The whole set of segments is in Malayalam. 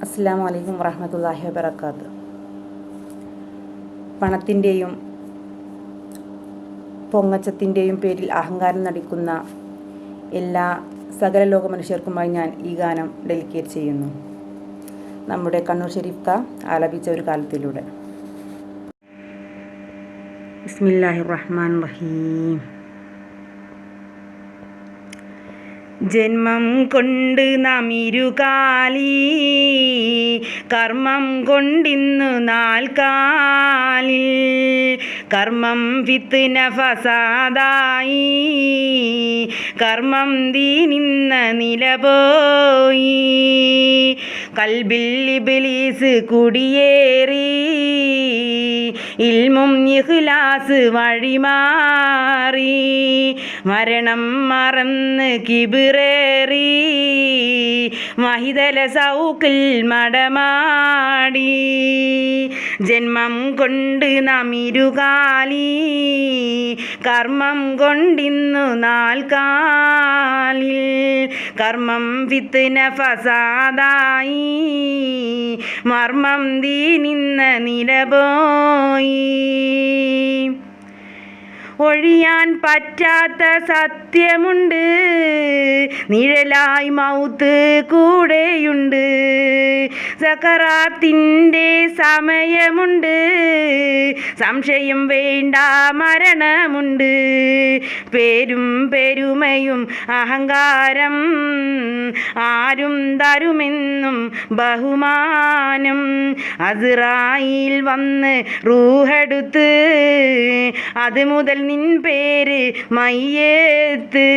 അസ്സലാമു അലൈക്കും വറഹ്മത്തുള്ളാഹി വബറകാതുഹു. പണത്തിൻ്റെയും പൊങ്ങച്ചത്തിൻ്റെയും പേരിൽ അഹങ്കാരം നടിക്കുന്ന എല്ലാ സകല ലോക മനുഷ്യർക്കുമായി ഞാൻ ഈ ഗാനം ഡെഡിക്കേറ്റ് ചെയ്യുന്നു. നമ്മുടെ കണ്ണൂർ ഷെരീഫ് ആലപിച്ച ഒരു കാലത്തിലൂടെ. ബിസ്മില്ലാഹിർ റഹ്മാനിർ റഹീം. ജന്മം കൊണ്ട് നാം ഇരുകാലി, കർമ്മം കൊണ്ടിന്നു നാൽക്കാലിൽ. കർമ്മം ഫിത്ന ഫസാദായി, കർമ്മം ദീനിന്ന നില പോയി. കൽബിൽ ഇബ്ലീസ് കുടിയേറി, ഇൽമും ഇഖ്ലാസ് വഴിമാറി. മരണം മറന്ന് കിബിറേറി, മഹിതല സൗക്കിൽ മടമാടി. ജന്മം കൊണ്ട് നാം ഇരുകാലി, കർമ്മം കൊണ്ടിന്നു നാൽക്കാലിൽ. കർമ്മം ഫിത്ന ഫസാദായി, മർമ്മം ദീനിന്ന നില പോയി. ഒഴിയാൻ പറ്റാത്ത സത്യമുണ്ട്, നിഴലായി മൗത്ത് കൂടെയുണ്ട്. സക്കറാത്തിൻ്റെ സമയമുണ്ട്, സംശയം വേണ്ട മരണമുണ്ട്. പേരും പെരുമയും അഹങ്കാരം ആരും തരുമെന്നും ബഹുമാനം. അസ്റായീൽ വന്ന് റൂഹെടുത്ത്, അത് മുതൽ നിൻ പേര് മയ്യത്ത്.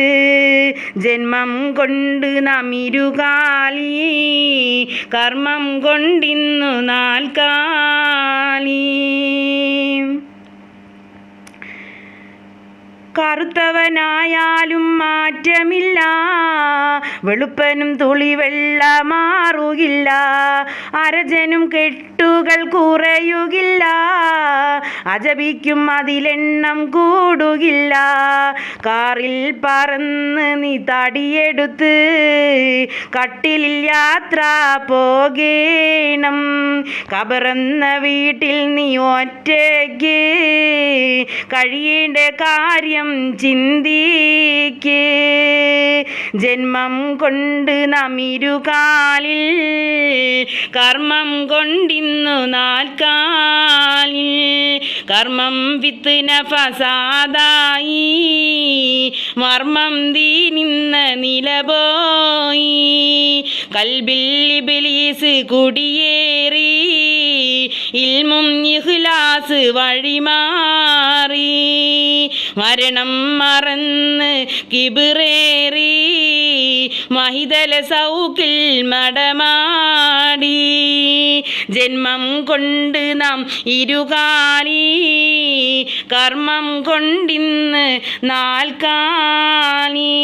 ജന്മം കൊണ്ട് നാം ഇരുകാലി, കർമ്മം കൊണ്ടിന്നു നാൽക്കാലി. കറുത്തവനായാലും മാറ്റമില്ല, വെളുപ്പനും തുളിവെള്ള മാറുകില്ല. അരജനും കെട്ടുകൾ കുറയുകില്ല, അജപിക്കും അതിലെണ്ണം കൂടുകില്ല. കാറിൽ പറന്ന് നീ തടിയെടുത്ത്, കട്ടിലിൽ യാത്ര പോകേണം. കബറെന്ന വീട്ടിൽ നീ ഒറ്റയ്ക്ക് കഴിയേണ്ട കാര്യം ചിന്തിക്ക്. ജന്മം കൊണ്ട് നാം ഇരുകാലിൽ, കർമ്മം കൊണ്ടിന്നു നാൽക്കാലിൽ. കർമ്മം ഫിത്ന ഫസാദായി, മർമ്മം ദീനിന്ന നില പോയി. കൽബിൽ ഇബ്ലീസ് കുടിയേറി, ഇൽമും ഇഖ്ലാസ് വഴിമാറി. മരണം മറന്ന് കിബിറേറി, മഹിതല സൗക്കിൽ മടമാടി. ജന്മം കൊണ്ട് നാം ഇരുകാലി, കർമ്മം കൊണ്ടിന്ന് നാൽക്കാലി.